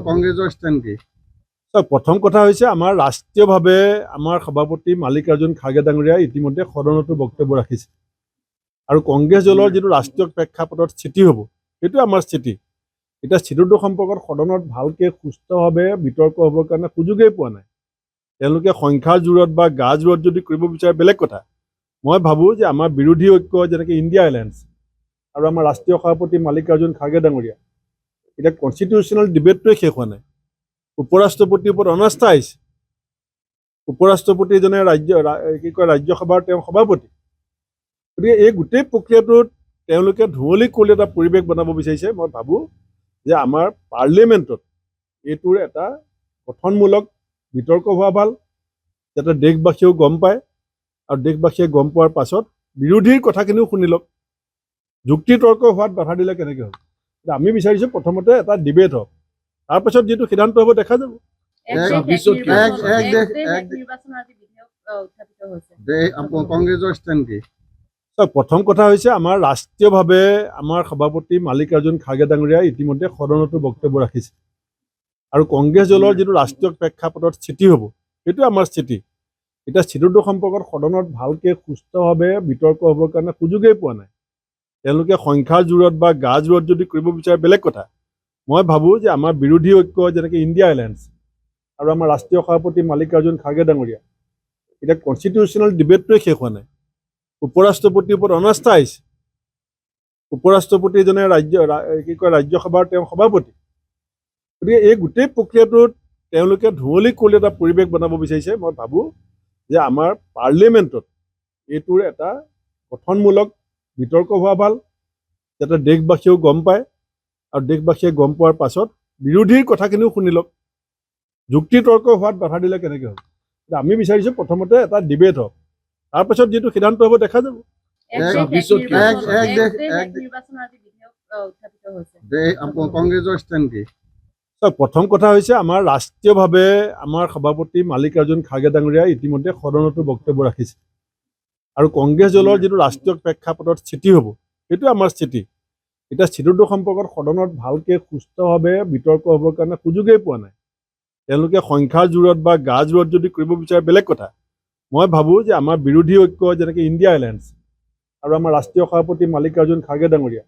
কংগ্ৰেছৰ ষ্টেণ্ড কি? প্ৰথম কথা হৈছে আমাৰ ৰাষ্ট্ৰীয়ভাৱে আমাৰ সভাপতি মাল্লিকাৰ্জুন খাৰ্গে ডাঙৰীয়াই ইতিমধ্যে সদনতো বক্তব্য ৰাখিছে আৰু কংগ্ৰেছ দলৰ যিটো ৰাষ্ট্ৰীয় প্ৰেক্ষাপটত স্থিতি হ'ব সেইটো আমাৰ স্থিতি। এতিয়া স্থিতিটো সম্পৰ্কত সদনত ভালকৈ সুস্থভাৱে বিতৰ্ক হ'বৰ কাৰণে সুযোগেই পোৱা নাই। তেওঁলোকে সংখ্যাৰ জোৰত বা গা জোৰত যদি কৰিব বিচাৰে বেলেগ কথা। মই ভাবোঁ যে আমাৰ বিৰোধী ঐক্য যেনেকৈ ইণ্ডিয়া এলায়েন্স আৰু আমাৰ ৰাষ্ট্ৰীয় সভাপতি মাল্লিকাৰ্জুন খাৰ্গে ডাঙৰীয়া, এতিয়া কনষ্টিটিউশ্যনেল ডিবেটটোৱে শেষ হোৱা নাই। উপৰাষ্ট্ৰপতিৰ ওপৰত অনাস্থা আহিছে। উপৰাষ্ট্ৰপতিজনে ৰাজ্যসভাৰ তেওঁ সভাপতি। গতিকে এই গোটেই প্ৰক্ৰিয়াটোত তেওঁলোকে ধুঁৱলি কুঁৱলী এটা পৰিৱেশ বনাব বিচাৰিছে। মই ভাবোঁ যে আমাৰ পাৰ্লিয়ামেণ্টত এইটোৰ এটা গঠনমূলক বিতৰ্ক হোৱা ভাল, যাতে দেশবাসীয়েও গম পায় আৰু দেশবাসীয়ে গম পোৱাৰ পাছত বিৰোধীৰ কথাখিনিও শুনি লওক। যুক্তি তৰ্ক হোৱাত বাধা দিলে কেনেকৈ হ'ব? আমি বিচাৰিছোঁ প্ৰথমতে এটা ডিবেট হওক, তাৰপাছত যিটো সিদ্ধান্ত হ'ব দেখা যাব। কংগ্ৰেছৰ ষ্টেণ্ড কি? প্ৰথম কথা হৈছে আমাৰ ৰাষ্ট্ৰীয়ভাৱে আমাৰ সভাপতি মাল্লিকাৰ্জুন খাৰ্গে ডাঙৰীয়াই ইতিমধ্যে সদনতো বক্তব্য ৰাখিছে আৰু কংগ্ৰেছ দলৰ যিটো ৰাষ্ট্ৰীয় প্ৰেক্ষাপটত স্থিতি হ'ব সেইটো আমাৰ স্থিতি। এতিয়া স্থিতিটো সম্পৰ্কত সদনত ভালকৈ সুস্থভাৱে বিতৰ্ক হ'বৰ কাৰণে সুযোগেই পোৱা নাই। তেওঁলোকে সংখ্যাৰ জোৰত বা গা জোৰত যদি কৰিব বিচাৰে বেলেগ কথা। মই ভাবোঁ যে আমাৰ বিৰোধী ঐক্য যেনেকৈ ইণ্ডিয়া এলায়েন্স আৰু আমাৰ ৰাষ্ট্ৰীয় সভাপতি মাল্লিকাৰ্জুন খাৰ্গে ডাঙৰীয়া, এতিয়া কনষ্টিটিউশ্যনেল ডিবেটটোৱে শেষ হোৱা নাই। উপৰাষ্ট্ৰপতিৰ ওপৰত অনাস্থা আহিছে। উপৰাষ্ট্ৰপতিজনে ৰাজ্যসভাৰ তেওঁ সভাপতি। গতিকে এই গোটেই প্ৰক্ৰিয়াটোত তেওঁলোকে ধুঁৱলি কুঁৱলী এটা পৰিৱেশ বনাব বিচাৰিছে। মই ভাবোঁ যে আমাৰ পাৰ্লিয়ামেণ্টত এইটোৰ এটা গঠনমূলক বিতৰ্ক হোৱা ভাল, যাতে দেশবাসীয়েও গম পায় আৰু দেশবাসীয়ে গম পোৱাৰ পাছত বিৰোধীৰ কথাখিনিও শুনি লওক। যুক্তি তৰ্ক হোৱাত বাধা দিলে কেনেকৈ হ'ব? আমি বিচাৰিছোঁ প্ৰথমতে এটা ডিবেট হওক, তাৰপাছত যিটো সিদ্ধান্ত হ'ব দেখা যাব। কংগ্ৰেছৰ ষ্টেণ্ড কি? প্ৰথম কথা হৈছে আমাৰ ৰাষ্ট্ৰীয়ভাৱে আমাৰ সভাপতি মাল্লিকাৰ্জুন খাৰ্গে ডাঙৰীয়াই ইতিমধ্যে সদনতো বক্তব্য ৰাখিছে আৰু কংগ্ৰেছ দলৰ যিটো ৰাষ্ট্ৰীয় প্ৰেক্ষাপটত স্থিতি হ'ব সেইটো আমাৰ স্থিতি। এতিয়া স্থিতিটো সম্পৰ্কত সদনত ভালকৈ সুস্থভাৱে বিতৰ্ক হ'বৰ কাৰণে সুযোগেই পোৱা নাই। তেওঁলোকে সংখ্যাৰ জোৰত বা গা জোৰত যদি কৰিব বিচাৰে বেলেগ কথা। মই ভাবোঁ যে আমাৰ বিৰোধী ঐক্য যেনেকৈ ইণ্ডিয়া এলায়েন্স আৰু আমাৰ ৰাষ্ট্ৰীয় সভাপতি মাল্লিকাৰ্জুন খাৰ্গে ডাঙৰীয়া,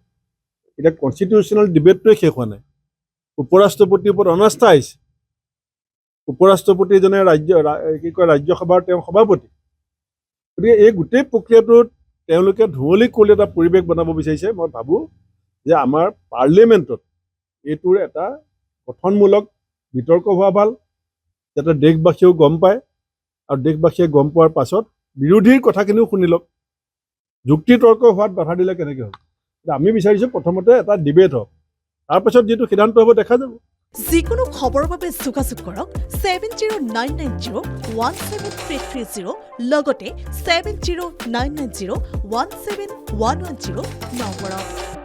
এতিয়া কনষ্টিটিউশ্যনেল ডিবেটটোৱে শেষ হোৱা নাই। উপৰাষ্ট্ৰপতিৰ ওপৰত অনাস্থা আহিছে। উপৰাষ্ট্ৰপতিজনে ৰাজ্যসভাৰ তেওঁ সভাপতি। গতিকে এই গোটেই প্ৰক্ৰিয়াটোত তেওঁলোকে ধুঁৱলি কুঁৱলী এটা পৰিৱেশ বনাব বিচাৰিছে। মই ভাবোঁ যে আমাৰ পাৰ্লিয়ামেণ্টত এইটোৰ এটা গঠনমূলক বিতৰ্ক হোৱা ভাল, যাতে দেশবাসীয়েও গম পায় আৰু দেশবাসীয়ে গম পোৱাৰ পাছত বিৰোধীৰ কথাখিনিও শুনি লওক। যুক্তি তৰ্ক হোৱাত বাধা দিলে কেনেকৈ হ'ব? আমি বিচাৰিছোঁ প্ৰথমতে এটা ডিবেট হওক, তাৰপাছত যিটো সিদ্ধান্ত হ'ব দেখা যাব। যিকোনো খবৰৰ বাবে যোগাযোগ কৰক 7099017330 লগতে 7099017110 নম্বৰত।